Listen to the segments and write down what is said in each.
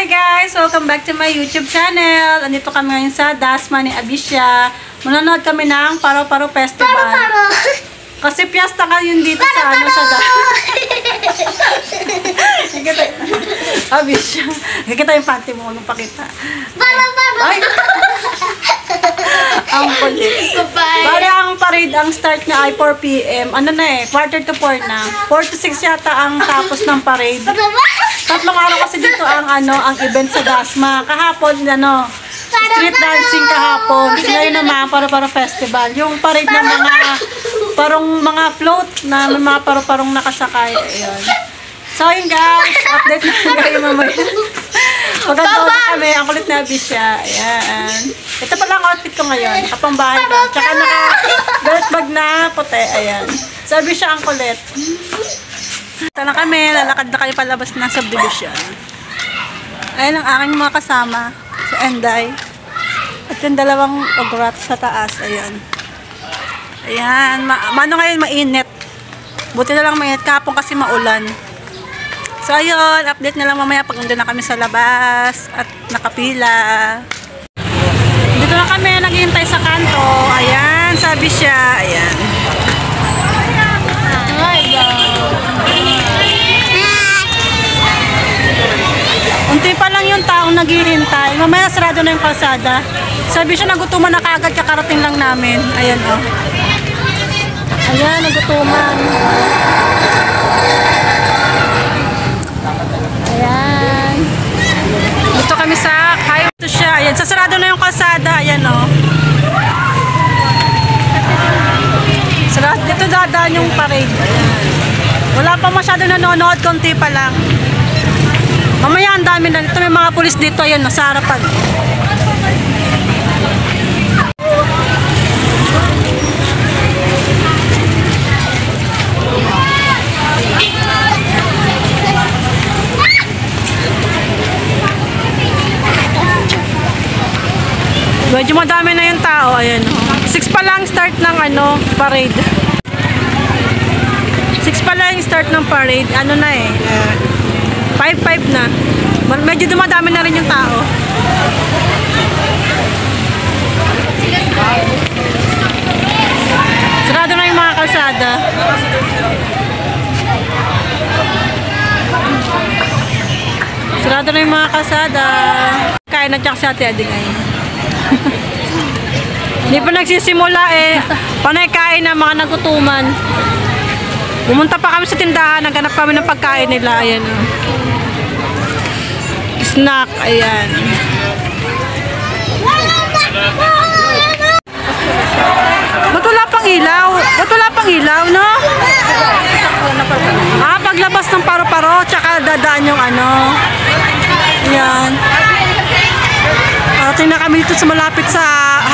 Hi guys! Welcome back to my YouTube channel. Andito kami ngayon sa Dasma ni Abisha. Manonood kami ng Paro-Paro Festival. Paro-Paro! Kasi piyesta ka yun dito sa ano sa Abisha. Kikita yung panty mo. Anong pakita? Paro-Paro! Ay! Ang kulit. Bale, ang parade, ang start na ay 4 p.m. Ano na eh, quarter to 4 na. 4 to 6 yata ang tapos ng parade. Tatlong araw kasi dito ang ang event sa Dasma. Kahapon, street dancing kahapon. Ngayon naman, Paro-Paro Festival. Yung parade ng mga float na may mga paro-parong nakasakay. Ayun. So, yun guys, update na kayo mamaya. Maganda na kami. Ang kulit na Abisha. Ayan. Ito pala ang outfit ko ngayon. Kapambahay na. Tsaka naka-belt bag na puti. Ayan. So, Abisha ang kulit. Ito na kami. Lalakad na kayo palabas ng subdivision. Ayan ang aking mga kasama. Si Enday. At yung dalawang ograt sa taas. Ayan. Ayan. Mano ngayon mainit. Buti na lang mainit. Kapong kasi maulan. So, ayun, update na lang mamaya pag nandun na kami sa labas at nakapila. Dito na kami, naghihintay sa kanto. Ayan, sabi siya. Ayan. Unti pa lang yung taong naghihintay. Mamaya sarado na yung kalsada. Sabi siya, nagutuman na kaagad, kakarating lang namin. Ayan, oh. Ayan, nagutuman. Ayan. Dito kami sa highway to siya. Ayan, sasarado na yung kalsada. Ayan, oh. Sarado, dito dadaan yung parade. Ayan. Wala pa masyado nanonood, konti pa lang. Mamaya ang dami na dito. May mga pulis dito. Ayan, sa harapan. Medyo madami na yung tao. Ayan. 6 pa lang start ng parade. 6 pa lang start ng parade. Ano na eh. 5-5 na. Medyo dumadami na rin yung tao. Sarado na yung mga kalsada. Sarado na yung mga kalsada. Kain na tsaka si Ate Ading ngayon. Hindi pa nagsisimula eh. Panay kain na mga nagutuman. Pumunta pa kami sa tindahan. Naghanap kami ng pagkain nila. Ayan, oh. Snack. Ayan. Ba't wala pang ilaw? Ba't wala pang ilaw, no? Paglabas ng Paro-Paro, tsaka dadaan yung Ayan. Parating na kami dito sa malapit sa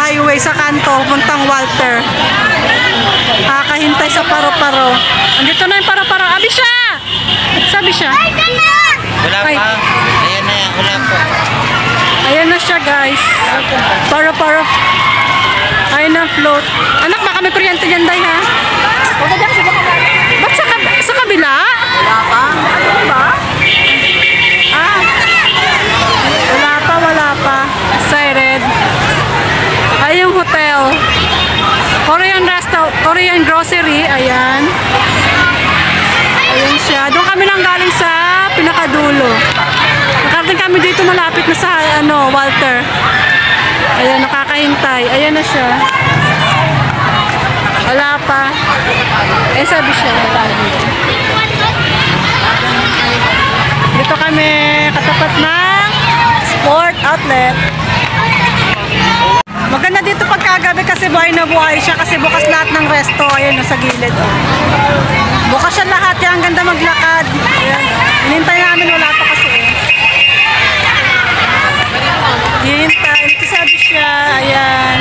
highway sa kanto, puntang Walter. Kakahintay sa Paro-Paro. Andito na yung Paro-Paro. Abisha! Sabi siya. Wala pa. Ayan na yan. Wala pa. Ayan na siya guys. Paro-Paro. Ayan na float. Anak, baka may kuryente dyan, Day, ha? Ba't sa kabila? Wala pa? Ano ba? Wala pa. Excited. Ay, yung hotel. Korean grocery. Ayan. Ayan siya. Doon kami nang galing sa pinakadulo. Nakarating kami dito malapit na sa Walter. Ayan, nakakahintay. Ayan na siya. Wala pa. Sabi siya. Dito kami katapat ng Sport Outlet. Maganda dito pagkagabi kasi buhay na buhay siya kasi bukas lahat ng resto. Ayan, sa gilid. Oh. Bukas siya lahat. Yan, ang ganda maglakad. Ayan. Hinintay namin, wala pa kasi. Hinintay. Ito sabi siya. Ayan.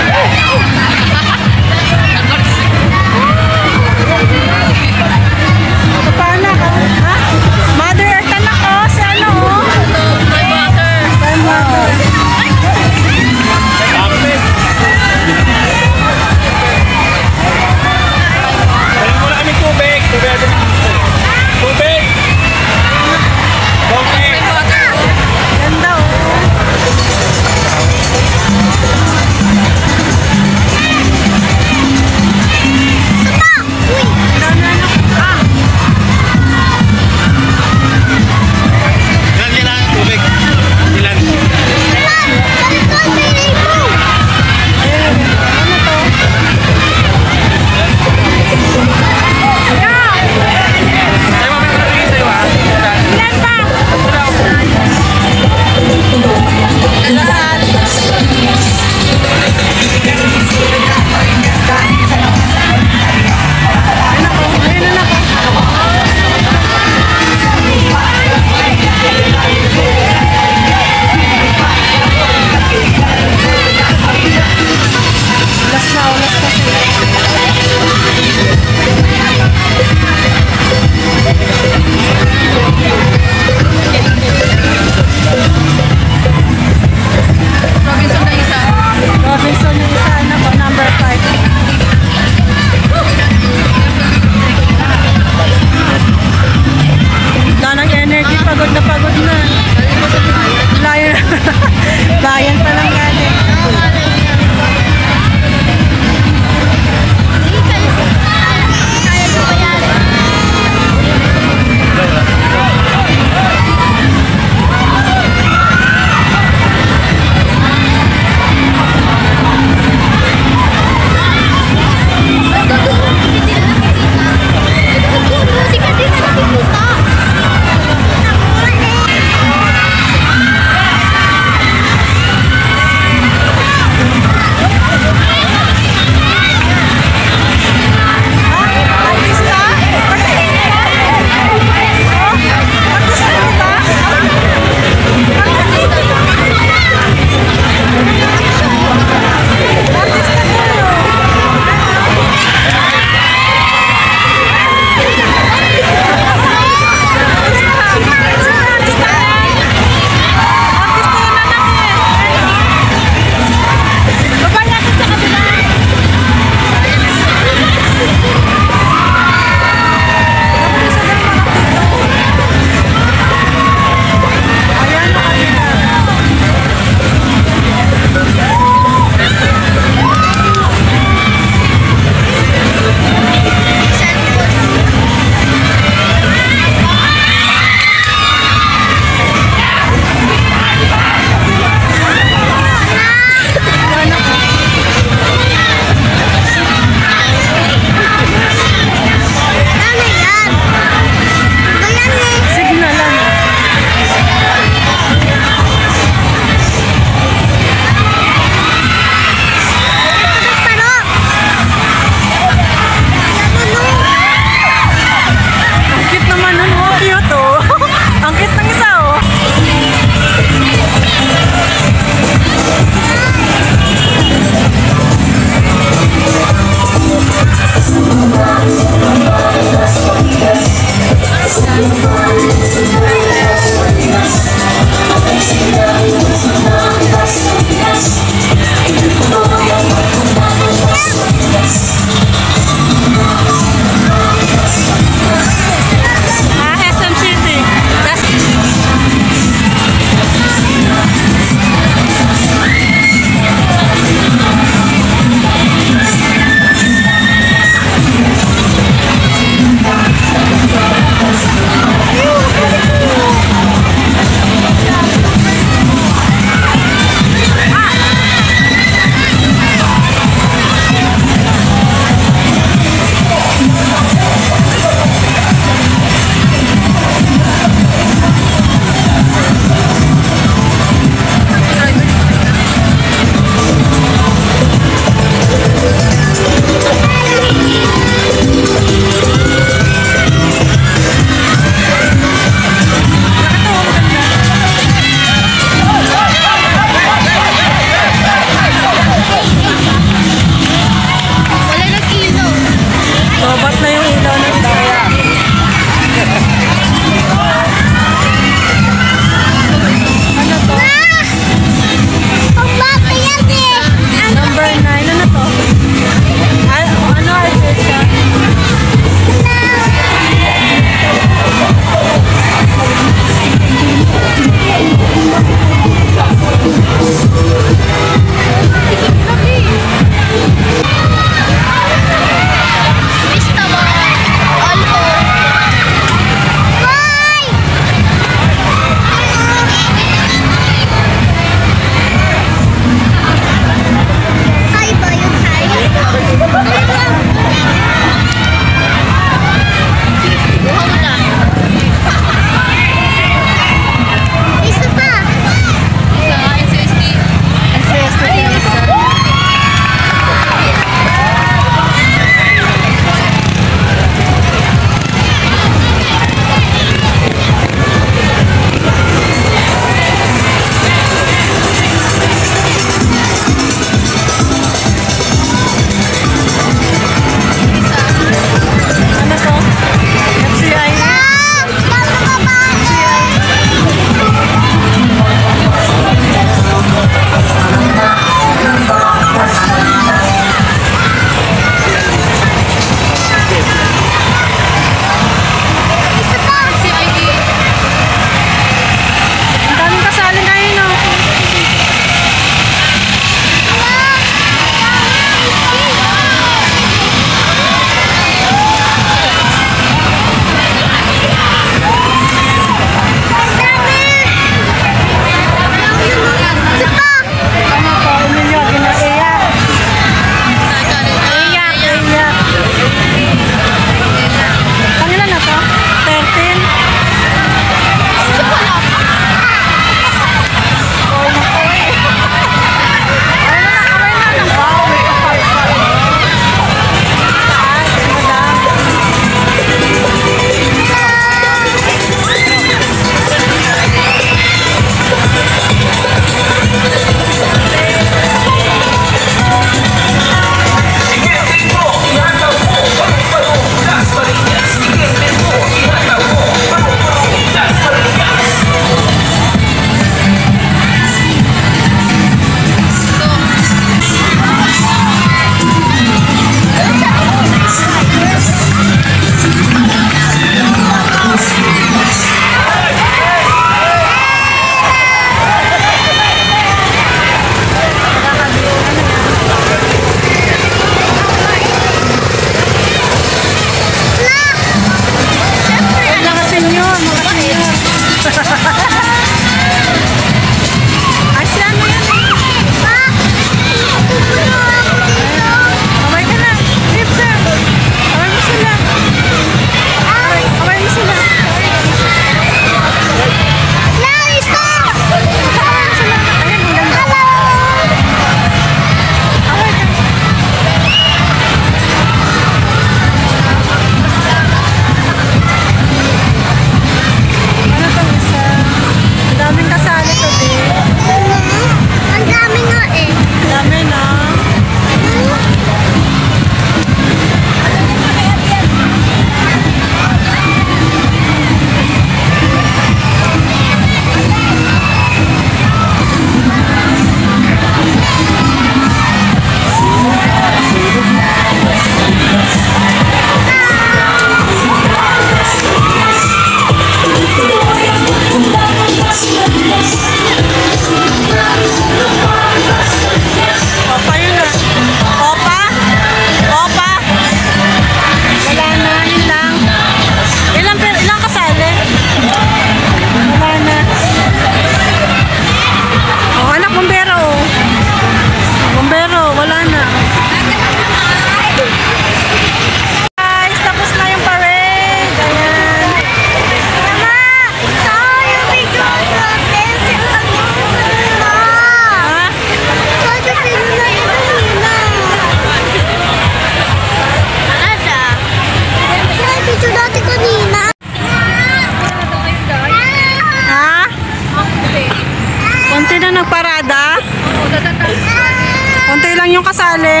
sali.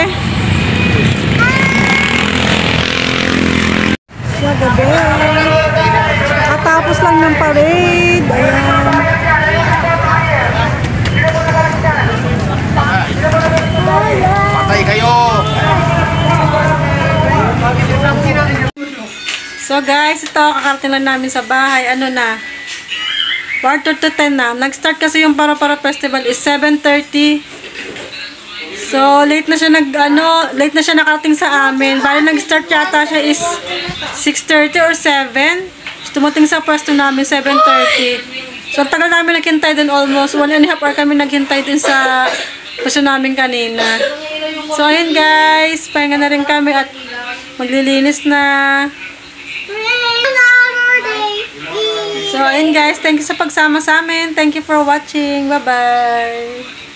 Sa gabi. Katapos lang ng parade. Ayan. Patay kayo! So guys, ito kakarating lang namin sa bahay. Ano na? Quarter to 10 na. Nag-start kasi yung Para-Para Festival is 7:30. So late na siya late na siya nakarating sa amin. Bali nag-start yata siya is 6:30 or 7. Dumating sa pwesto namin 7:30. So tagal namin naghintay din, almost 1.5 hour kami naghintay din sa pwesto namin kanina. So ayun guys, pahinga na rin kami at maglilinis na. So ayun guys, thank you sa pagsama sa amin. Thank you for watching. Bye-bye.